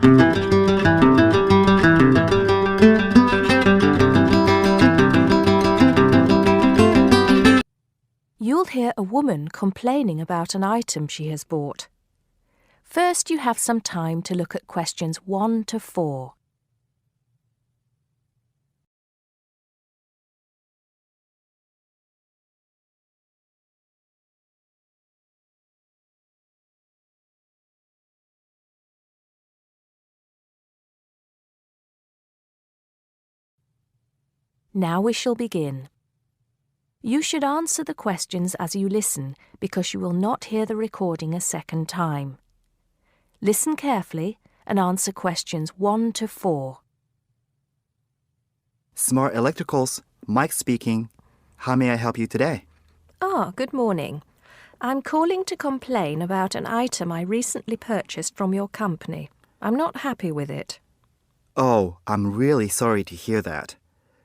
You'll hear a woman complaining about an item she has bought. First, you have some time to look at questions 1 to 4. Now we shall begin. You should answer the questions as you listen because you will not hear the recording a second time. Listen carefully and answer questions 1 to 4. Smart Electricals, Mike speaking. How may I help you today? Good morning. I'm calling to complain about an item I recently purchased from your company. I'm not happy with it. Oh, I'm really sorry to hear that.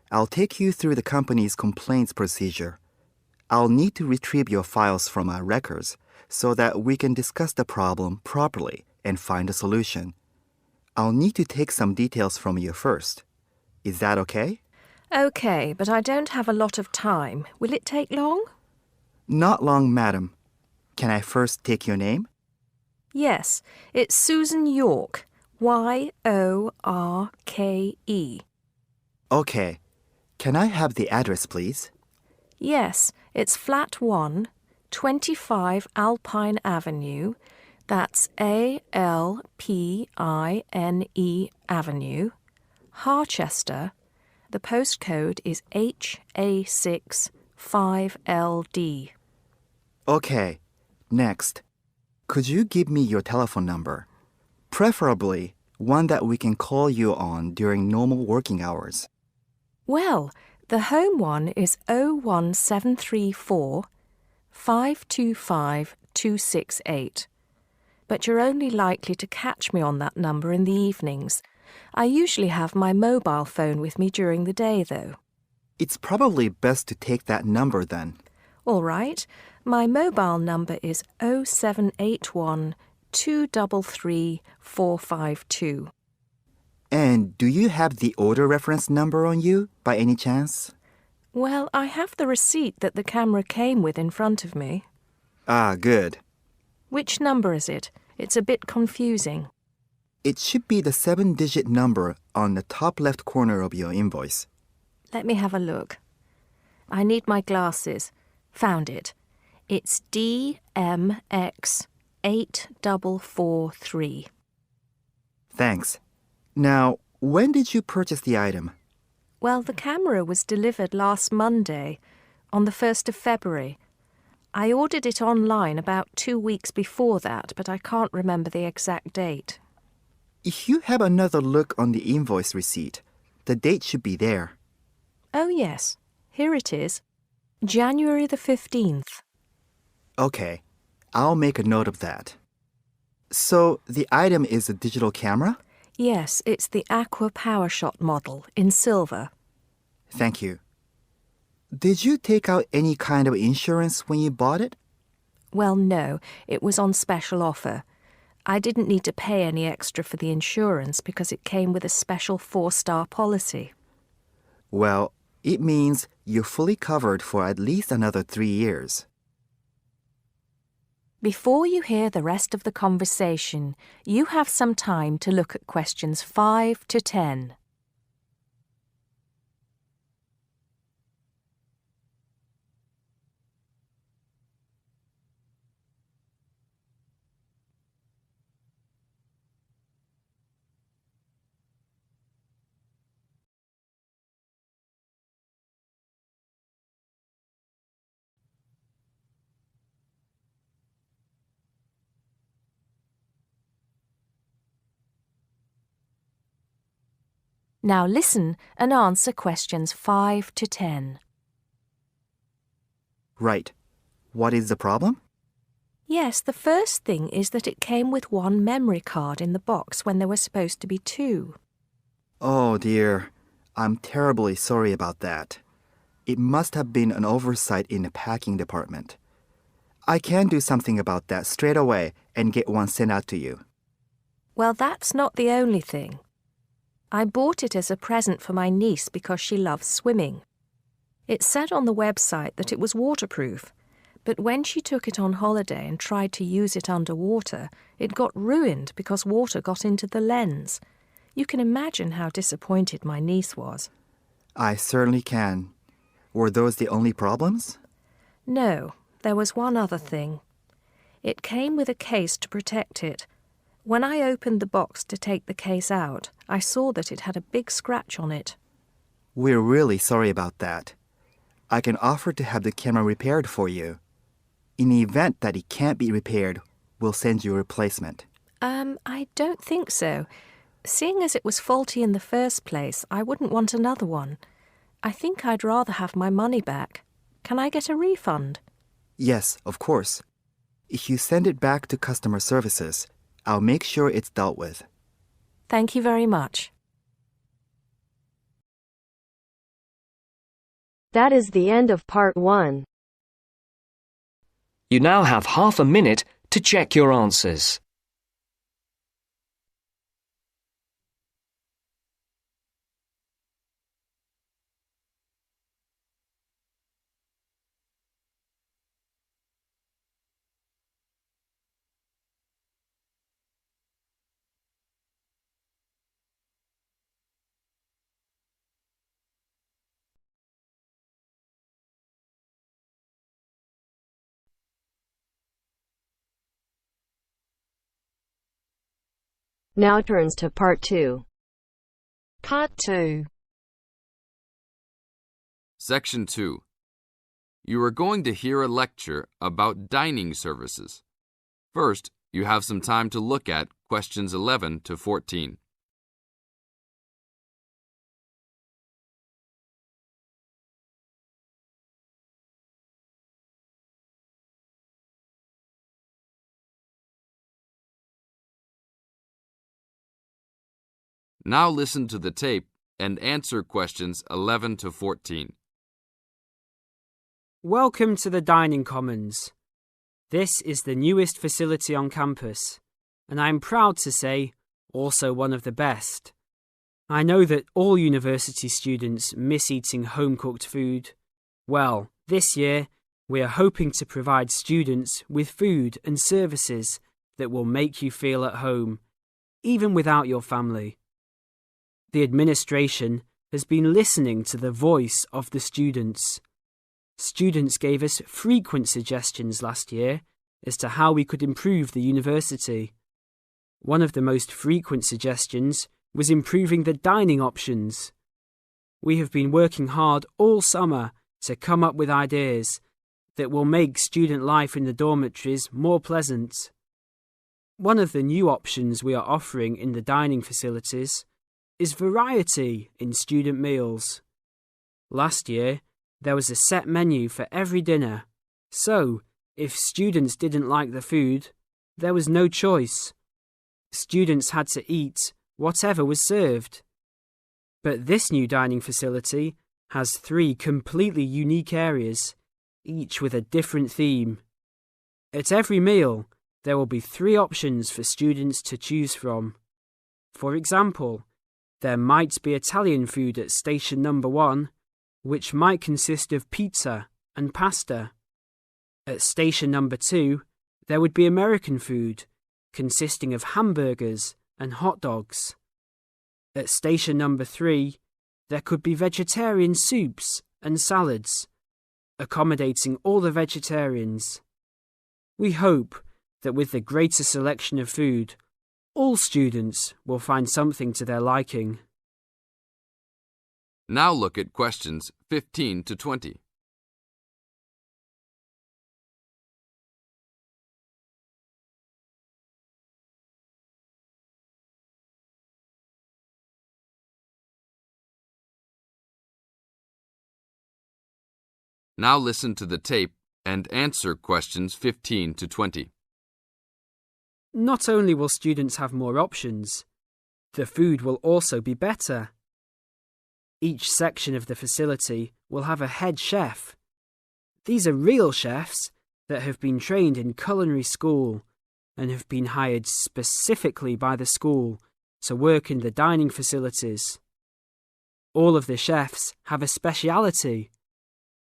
I'll take you through the company's complaints procedure. I'll need to retrieve your files from our records so that we can discuss the problem properly and find a solution. I'll need to take some details from you first. Is that okay? Okay, but I don't have a lot of time. Will it take long? Not long, madam. Can I first take your name? Yes, it's Susan Yorke. Yorke. Okay. Can I have the address, please? Yes, it's Flat 1, 25 Alpine Avenue. That's ALPINE Avenue, Harchester. The postcode is HA6 5LD. Okay. Next. Could you give me your telephone number? Preferably one that we can call you on during normal working hours. Well, the home one is 01734 525 268. But you're only likely to catch me on that number in the evenings. I usually have my mobile phone with me during the day, though. It's probably best to take that number then. All right. My mobile number is 0781 233 452. And do you have the order reference number on you, by any chance? Well, I have the receipt that the camera came with in front of me. Ah, good. Which number is it? It's a bit confusing. It should be the 7-digit number on the top left corner of your invoice. Let me have a look. I need my glasses. Found it. It's DMX8443. Thanks. Now, when did you purchase the item? Well, the camera was delivered last Monday, on the 1st of February. I ordered it online about 2 weeks before that, but I can't remember the exact date. If you have another look on the invoice receipt, the date should be there. Oh, yes. Here it is. January the 15th. Okay, I'll make a note of that. So, the item is a digital camera? Yes, it's the Aqua PowerShot model in silver. Thank you. Did you take out any kind of insurance when you bought it? Well, no, it was on special offer. I didn't need to pay any extra for the insurance because it came with a special 4-star policy. Well, it means you're fully covered for at least another 3 years. Before you hear the rest of the conversation, you have some time to look at questions 5 to 10. Now listen and answer questions 5 to 10. Right. What is the problem? Yes, the first thing is that it came with 1 memory card in the box when there were supposed to be 2. Oh dear, I'm terribly sorry about that. It must have been an oversight in the packing department. I can do something about that straight away and get one sent out to you. Well, that's not the only thing. I bought it as a present for my niece because she loves swimming. It said on the website that it was waterproof, but when she took it on holiday and tried to use it underwater, it got ruined because water got into the lens. You can imagine how disappointed my niece was. I certainly can. Were those the only problems? No, there was one other thing. It came with a case to protect it. When I opened the box to take the case out, I saw that it had a big scratch on it. We're really sorry about that. I can offer to have the camera repaired for you. In the event that it can't be repaired, we'll send you a replacement. I don't think so. Seeing as it was faulty in the first place, I wouldn't want another one. I think I'd rather have my money back. Can I get a refund? Yes, of course. If you send it back to customer services, I'll make sure it's dealt with. Thank you very much. That is the end of part 1. You now have half a minute to check your answers. Now turns to part 2. Part 2. Section 2. You are going to hear a lecture about dining services. First, you have some time to look at questions 11 to 14. Now listen to the tape and answer questions 11 to 14. Welcome to the Dining Commons. This is the newest facility on campus, and I'm proud to say, also one of the best. I know that all university students miss eating home-cooked food. Well, this year, we are hoping to provide students with food and services that will make you feel at home, even without your family. The administration has been listening to the voice of the students. Students gave us frequent suggestions last year as to how we could improve the university. One of the most frequent suggestions was improving the dining options. We have been working hard all summer to come up with ideas that will make student life in the dormitories more pleasant. One of the new options we are offering in the dining facilities is variety in student meals. Last year, there was a set menu for every dinner, so if students didn't like the food, there was no choice. Students had to eat whatever was served. But this new dining facility has 3 completely unique areas, each with a different theme. At every meal, there will be 3 options for students to choose from. For example, there might be Italian food at station number 1, which might consist of pizza and pasta. At station number 2, there would be American food, consisting of hamburgers and hot dogs. At station number 3, there could be vegetarian soups and salads, accommodating all the vegetarians. We hope that with the greater selection of food, all students will find something to their liking. Now look at questions 15 to 20. Now listen to the tape and answer questions 15 to 20. Not only will students have more options, the food will also be better. Each section of the facility will have a head chef. These are real chefs that have been trained in culinary school and have been hired specifically by the school to work in the dining facilities. All of the chefs have a speciality.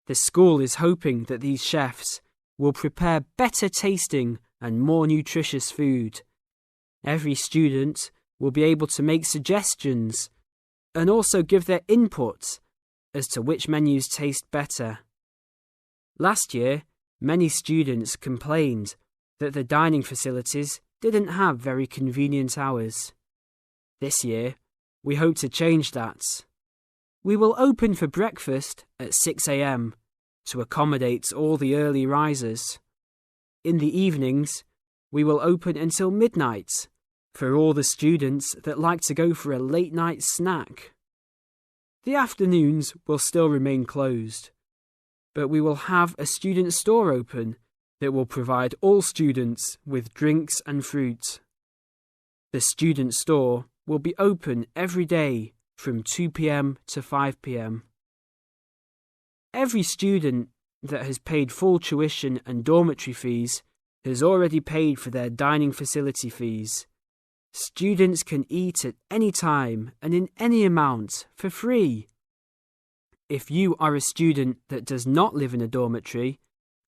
The school is hoping that these chefs will prepare better tasting and more nutritious food. Every student will be able to make suggestions and also give their input as to which menus taste better. Last year, many students complained that the dining facilities didn't have very convenient hours. This year, we hope to change that. We will open for breakfast at 6 a.m. to accommodate all the early risers. In the evenings, we will open until midnight for all the students that like to go for a late-night snack. The afternoons will still remain closed, but we will have a student store open that will provide all students with drinks and fruit. The student store will be open every day from 2 p.m. to 5 p.m. Every student that has paid full tuition and dormitory fees has already paid for their dining facility fees. Students can eat at any time and in any amount for free. If you are a student that does not live in a dormitory,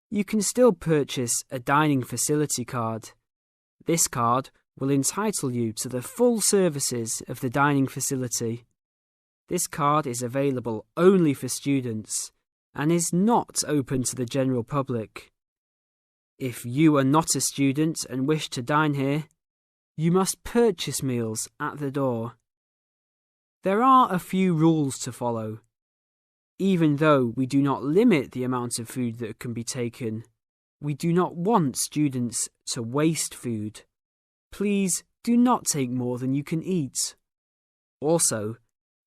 you can still purchase a dining facility card. This card will entitle you to the full services of the dining facility. This card is available only for students and is not open to the general public. If you are not a student and wish to dine here, you must purchase meals at the door. There are a few rules to follow. Even though we do not limit the amount of food that can be taken, we do not want students to waste food. Please do not take more than you can eat. Also,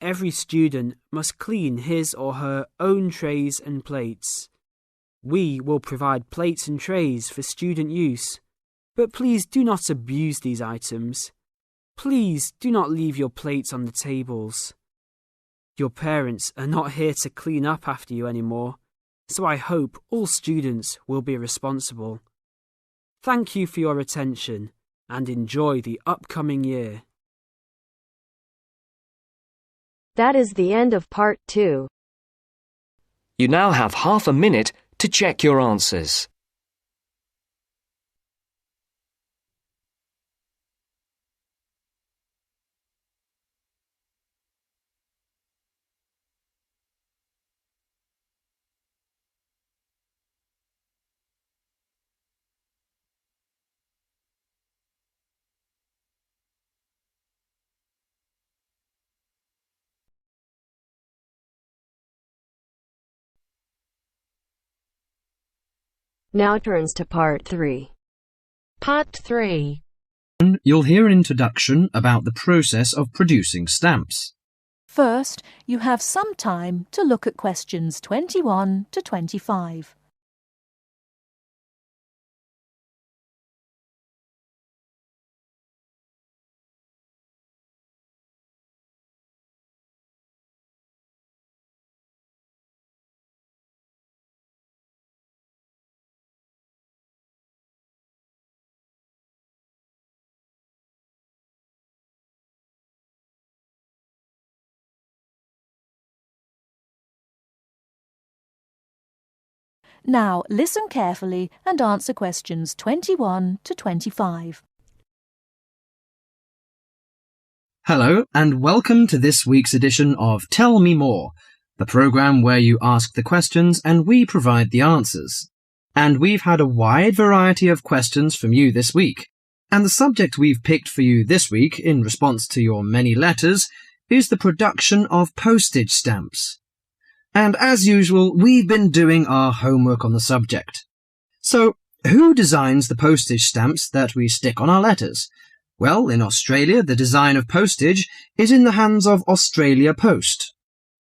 every student must clean his or her own trays and plates. We will provide plates and trays for student use, but please do not abuse these items. Please do not leave your plates on the tables. Your parents are not here to clean up after you anymore, so I hope all students will be responsible. Thank you for your attention and enjoy the upcoming year. That is the end of part 2. You now have half a minute to check your answers. Now turns to part 3. Part 3. You'll hear an introduction about the process of producing stamps. First, you have some time to look at questions 21 to 25. Now listen carefully and answer questions 21 to 25. Hello, and welcome to this week's edition of Tell Me More, the programme where you ask the questions and we provide the answers. And we've had a wide variety of questions from you this week. And the subject we've picked for you this week, in response to your many letters, is the production of postage stamps. And as usual, we've been doing our homework on the subject. So, who designs the postage stamps that we stick on our letters? Well, in Australia, the design of postage is in the hands of Australia Post.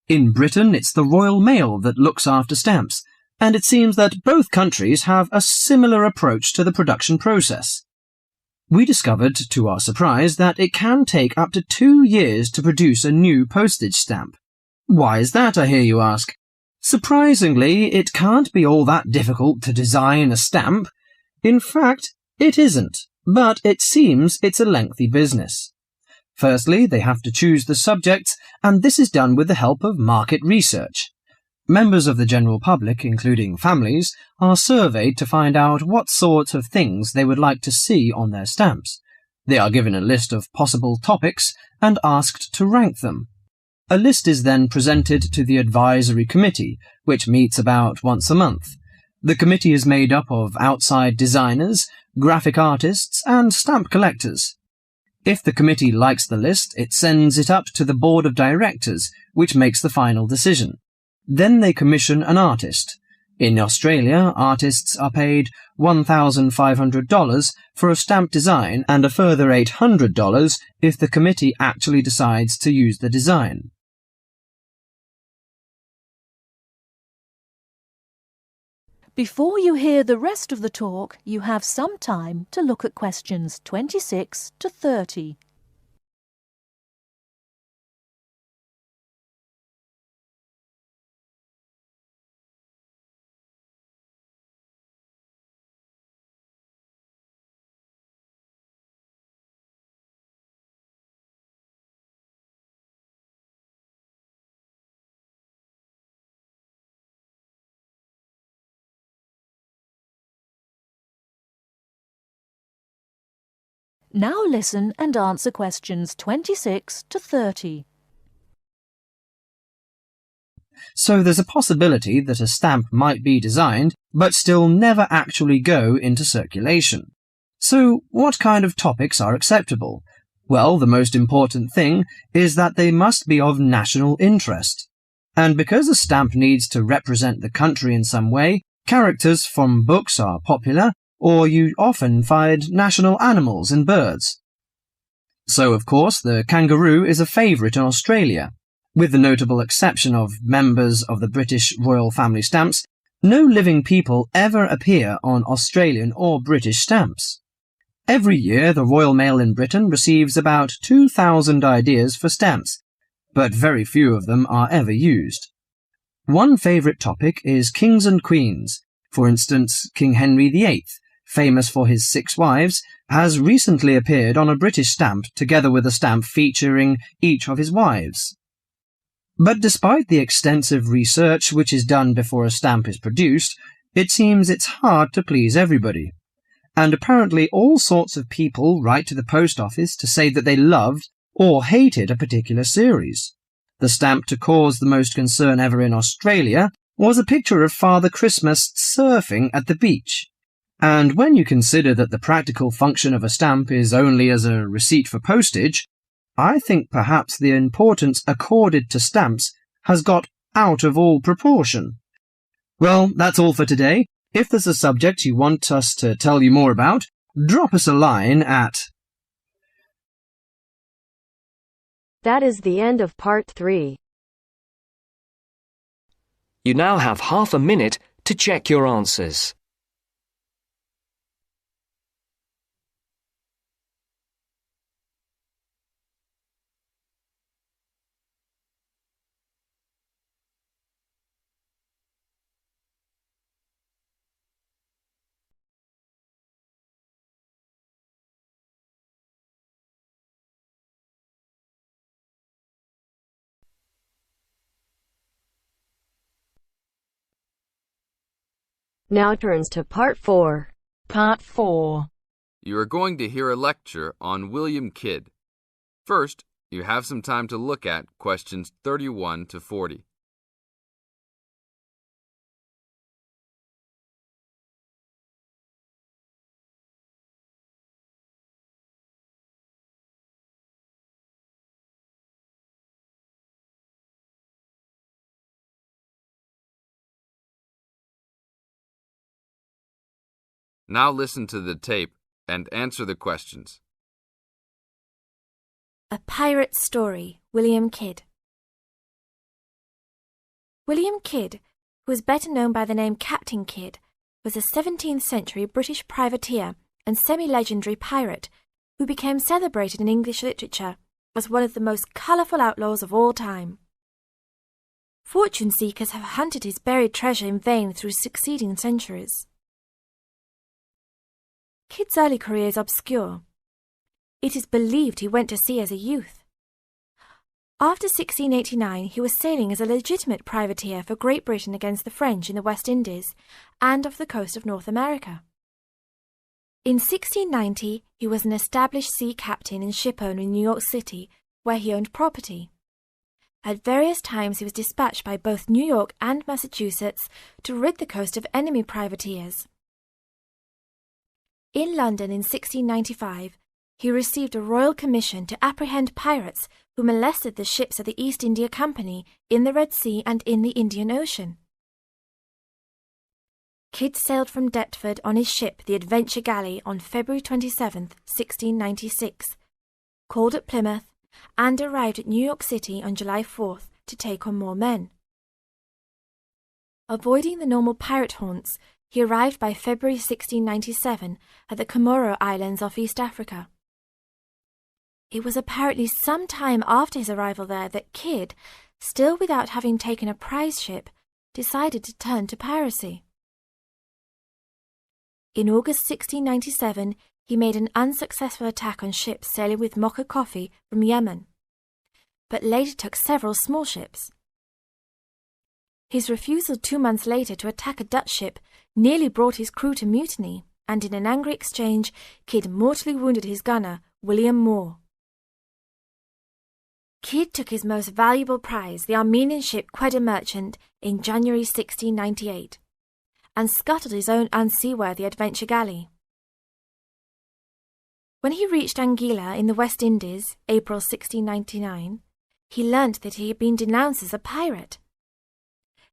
In Britain, it's the Royal Mail that looks after stamps, and it seems that both countries have a similar approach to the production process. We discovered, to our surprise, that it can take up to 2 years to produce a new postage stamp. Why is that, I hear you ask? Surprisingly, it can't be all that difficult to design a stamp. In fact, it isn't. But it seems it's a lengthy business. Firstly, they have to choose the subjects, and this is done with the help of market research. Members of the general public, including families, are surveyed to find out what sorts of things they would like to see on their stamps. They are given a list of possible topics and asked to rank them. A list is then presented to the advisory committee, which meets about once a month. The committee is made up of outside designers, graphic artists, and stamp collectors. If the committee likes the list, it sends it up to the board of directors, which makes the final decision. Then they commission an artist. In Australia, artists are paid $1,500 for a stamp design and a further $800 if the committee actually decides to use the design. Before you hear the rest of the talk, you have some time to look at questions 26 to 30. Now listen and answer questions 26 to 30. So there's a possibility that a stamp might be designed, but still never actually go into circulation. So what kind of topics are acceptable? Well, the most important thing is that they must be of national interest. And because a stamp needs to represent the country in some way, characters from books are popular, or you often find national animals and birds. So, of course, the kangaroo is a favourite in Australia. With the notable exception of members of the British royal family stamps, no living people ever appear on Australian or British stamps. Every year, the Royal Mail in Britain receives about 2,000 ideas for stamps, but very few of them are ever used. One favourite topic is kings and queens. For instance, King Henry VIII, famous for his 6 wives, has recently appeared on a British stamp together with a stamp featuring each of his wives. But despite the extensive research which is done before a stamp is produced, it seems it's hard to please everybody. And apparently all sorts of people write to the post office to say that they loved or hated a particular series. The stamp to cause the most concern ever in Australia was a picture of Father Christmas surfing at the beach. And when you consider that the practical function of a stamp is only as a receipt for postage, I think perhaps the importance accorded to stamps has got out of all proportion. Well, that's all for today. If there's a subject you want us to tell you more about, drop us a line at... That is the end of part 3. You now have half a minute to check your answers. Now turns to part 4. Part 4. You are going to hear a lecture on William Kidd. First, you have some time to look at questions 31 to 40. Now listen to the tape and answer the questions. A Pirate Story, William Kidd. William Kidd, who was better known by the name Captain Kidd, was a 17th century British privateer and semi-legendary pirate who became celebrated in English literature as one of the most colourful outlaws of all time. Fortune seekers have hunted his buried treasure in vain through succeeding centuries. Kidd's early career is obscure. It is believed he went to sea as a youth. After 1689, he was sailing as a legitimate privateer for Great Britain against the French in the West Indies and off the coast of North America. In 1690, he was an established sea captain and shipowner in New York City, where he owned property. At various times he was dispatched by both New York and Massachusetts to rid the coast of enemy privateers. In London in 1695, he received a royal commission to apprehend pirates who molested the ships of the East India Company in the Red Sea and in the Indian Ocean. Kidd sailed from Deptford on his ship, the Adventure Galley, on February 27, 1696, called at Plymouth, and arrived at New York City on July 4th to take on more men. Avoiding the normal pirate haunts, he arrived by February 1697 at the Comoro Islands off East Africa. It was apparently some time after his arrival there that Kidd, still without having taken a prize ship, decided to turn to piracy. In August 1697, he made an unsuccessful attack on ships sailing with mocha coffee from Yemen, but later took several small ships. His refusal 2 months later to attack a Dutch ship nearly brought his crew to mutiny, and in an angry exchange, Kidd mortally wounded his gunner, William Moore. Kidd took his most valuable prize, the Armenian ship Quedda Merchant, in January 1698, and scuttled his own unseaworthy Adventure Galley. When he reached Anguilla in the West Indies, April 1699, he learnt that he had been denounced as a pirate.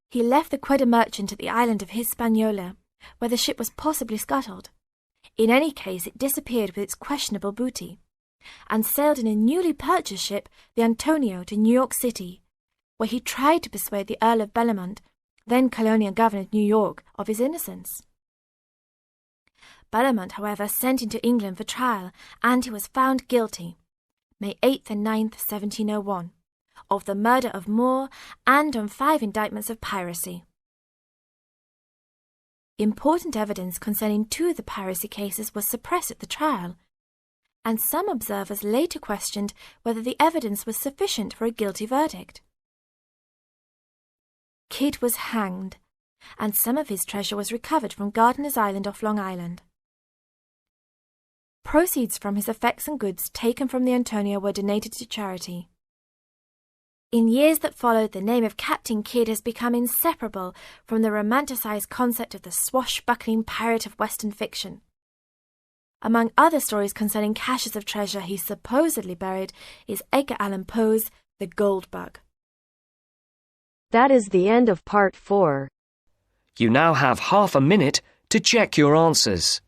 He left the Quedda Merchant at the island of Hispaniola, where the ship was possibly scuttled. In any case, it disappeared with its questionable booty, and sailed in a newly purchased ship, the Antonio, to New York City, where he tried to persuade the Earl of Bellamont, then colonial governor of New York, of his innocence. Bellamont, however, sent him to England for trial, and he was found guilty, May 8th and 9th, 1701, of the murder of Moore and on 5 indictments of piracy. Important evidence concerning 2 of the piracy cases was suppressed at the trial, and some observers later questioned whether the evidence was sufficient for a guilty verdict. Kidd was hanged, and some of his treasure was recovered from Gardiner's Island off Long Island. Proceeds from his effects and goods taken from the Antonio were donated to charity. In years that followed, the name of Captain Kidd has become inseparable from the romanticized concept of the swashbuckling pirate of Western fiction. Among other stories concerning caches of treasure he supposedly buried is Edgar Allan Poe's The Gold Bug. That is the end of part 4. You now have half a minute to check your answers.